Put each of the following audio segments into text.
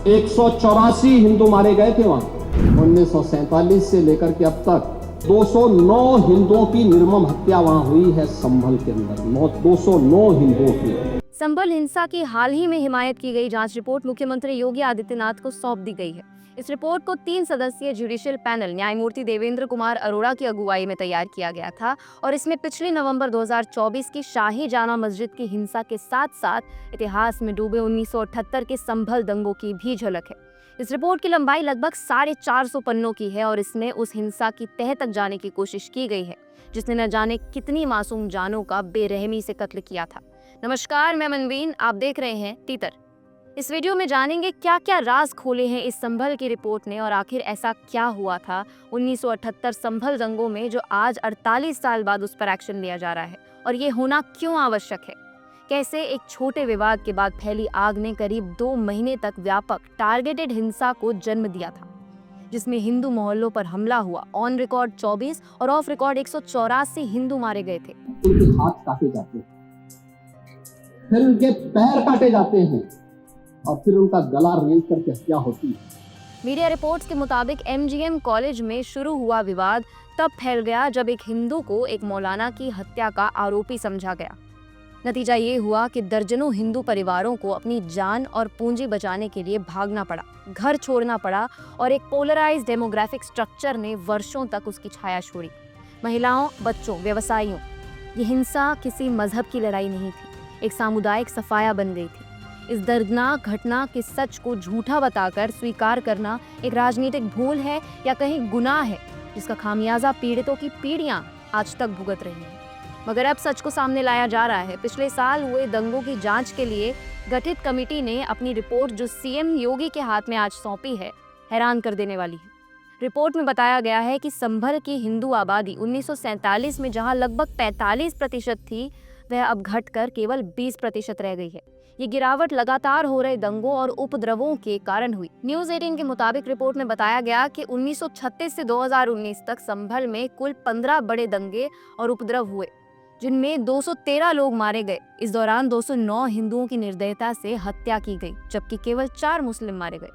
184 हिंदू मारे गए थे वहां। 1947 से लेकर के अब तक 209 हिंदुओं की निर्मम हत्या वहां हुई है संभल के अंदर। 209 हिंदुओं की। संभल हिंसा की हाल ही में हिमायत की गई जांच रिपोर्ट मुख्यमंत्री योगी आदित्यनाथ को सौंप दी गई है। इस रिपोर्ट को 3 सदस्यीय जुडिशियल पैनल न्यायमूर्ति देवेंद्र कुमार अरोड़ा की अगुवाई में तैयार किया गया था और इसमें पिछले नवंबर 2024 की शाही जामा मस्जिद की हिंसा के साथ साथ इतिहास में डूबे 1978 के संभल दंगों की भी झलक है। इस रिपोर्ट की लंबाई लगभग 450 पन्नों की है और इसमें उस हिंसा की तह तक जाने की कोशिश की गई है जिसने न जाने कितनी मासूम जानों का बेरहमी से कत्ल किया था। नमस्कार, मैं मनवीन, आप देख रहे हैं तीतर। इस वीडियो में जानेंगे क्या क्या राज खोले हैं इस संभल की रिपोर्ट ने और आखिर ऐसा क्या हुआ था 1978 संभल दंगों में जो आज 48 साल बाद उस पर एक्शन लिया जा रहा है और ये होना क्यों आवश्यक है। कैसे एक छोटे विवाद के बाद फैली आग ने करीब 2 महीने तक व्यापक टारगेटेड हिंसा को जन्म दिया था जिसमें हिंदू मोहल्लों पर हमला हुआ। ऑन रिकॉर्ड 24 और ऑफ रिकॉर्ड 184 हिंदू मारे गए थे। उनके हाथ काटे जाते हैं, फिर उनके पैर काटे जाते हैं और फिर उनका गला रेंग करके हत्या होती है। मीडिया रिपोर्ट्स के मुताबिक एमजीएम कॉलेज में शुरू हुआ विवाद तब फैल गया जब एक हिंदू को एक मौलाना की हत्या का आरोपी समझा गया। नतीजा ये हुआ कि दर्जनों हिंदू परिवारों को अपनी जान और पूंजी बचाने के लिए भागना पड़ा, घर छोड़ना पड़ा और एक पोलराइज्ड डेमोग्राफिक स्ट्रक्चर ने वर्षों तक उसकी छाया छोड़ी। महिलाओं, बच्चों, व्यवसायियों। ये हिंसा किसी मजहब की लड़ाई नहीं थी, एक सामुदायिक सफाया बन गई थी। इस दर्दनाक घटना के सच को झूठा बताकर स्वीकार करना एक राजनीतिक भूल है या कहीं गुनाह है जिसका खामियाजा पीड़ितों की पीढ़ियां आज तक भुगत रही हैं। मगर अब सच को सामने लाया जा रहा है। पिछले साल हुए दंगों की जांच के लिए गठित कमेटी ने अपनी रिपोर्ट जो सीएम योगी के हाथ में आज सौंपी है, हैरान कर देने वाली है। रिपोर्ट में बताया गया है कि संभल की हिंदू आबादी 1947 में जहां लगभग 45% थी, वह अब घटकर केवल 20% रह गई है। ये गिरावट लगातार हो रहे दंगों और उपद्रवों के कारण हुई। न्यूज़ 18 के मुताबिक रिपोर्ट में बताया गया कि 1936 से 2019 तक संभल में कुल 15 बड़े दंगे और उपद्रव हुए जिनमें 213 लोग मारे गए। इस दौरान 209 हिंदुओं की निर्दयता से हत्या की गई जबकि केवल 4 मुस्लिम मारे गए।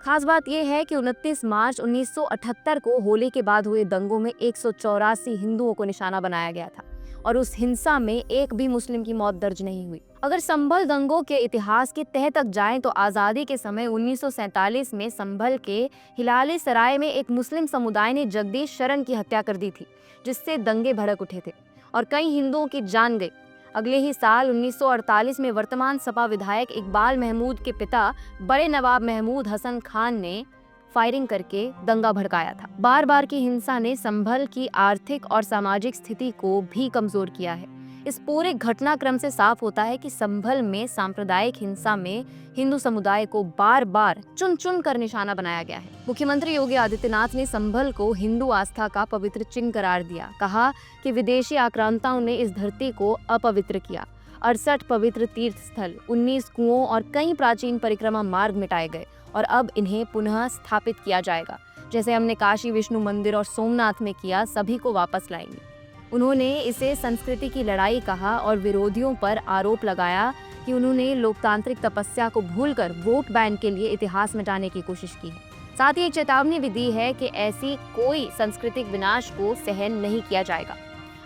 खास बात यह है कि 29 मार्च 1978 को होली के बाद हुए दंगों में 184 हिंदुओं को निशाना बनाया गया था और उस हिंसा में एक भी मुस्लिम की मौत दर्ज नहीं हुई। अगर संभल दंगों के इतिहास की तह तक जाएं तो आज़ादी के समय 1947 में संभल के हिलाले सराय में एक मुस्लिम समुदाय ने जगदीश शरण की हत्या कर दी थी जिससे दंगे भड़क उठे थे और कई हिंदुओं की जान गई। अगले ही साल 1948 में वर्तमान सपा विधायक इकबाल महमूद के पिता बड़े नवाब महमूद हसन खान ने फायरिंग करके दंगा भड़काया था। बार बार की हिंसा ने संभल की आर्थिक और सामाजिक स्थिति को भी कमजोर किया है। इस पूरे घटनाक्रम से साफ होता है कि संभल में सांप्रदायिक हिंसा में हिंदू समुदाय को बार बार चुन चुन कर निशाना बनाया गया है। मुख्यमंत्री योगी आदित्यनाथ ने संभल को हिंदू आस्था का पवित्र चिन्ह करार दिया। कहा कि विदेशी आक्रांताओं ने इस धरती को अपवित्र किया। 68 पवित्र तीर्थ स्थल, 19 कुओं और कई प्राचीन परिक्रमा मार्ग मिटाए गए और अब इन्हें पुनः स्थापित किया जाएगा। जैसे हमने काशी विष्णु मंदिर और सोमनाथ में किया, सभी को वापस लाएंगे। उन्होंने इसे संस्कृति की लड़ाई कहा और विरोधियों पर आरोप लगाया कि उन्होंने लोकतांत्रिक तपस्या को भूलकर वोट बैंक के लिए इतिहास मिटाने की कोशिश की है। साथ ही एक चेतावनी भी दी है कि ऐसी कोई सांस्कृतिक विनाश को सहन नहीं किया जाएगा।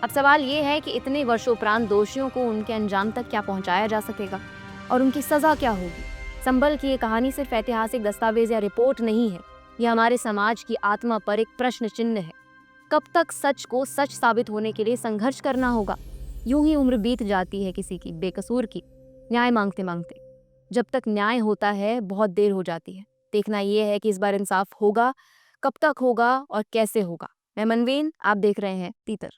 अब सवाल ये है कि इतने वर्षों उपरांत दोषियों को उनके अंजाम तक क्या पहुंचाया जा सकेगा और उनकी सजा क्या होगी। संभल की ये कहानी सिर्फ ऐतिहासिक दस्तावेज या रिपोर्ट नहीं है, यह हमारे समाज की आत्मा पर एक प्रश्न चिन्ह है। कब तक सच को सच साबित होने के लिए संघर्ष करना होगा। यूं ही उम्र बीत जाती है किसी की बेकसूर की, न्याय मांगते मांगते। जब तक न्याय होता है बहुत देर हो जाती है। देखना यह है कि इस बार इंसाफ होगा, कब तक होगा और कैसे होगा। मैं मनवीन, आप देख रहे हैं तीतर।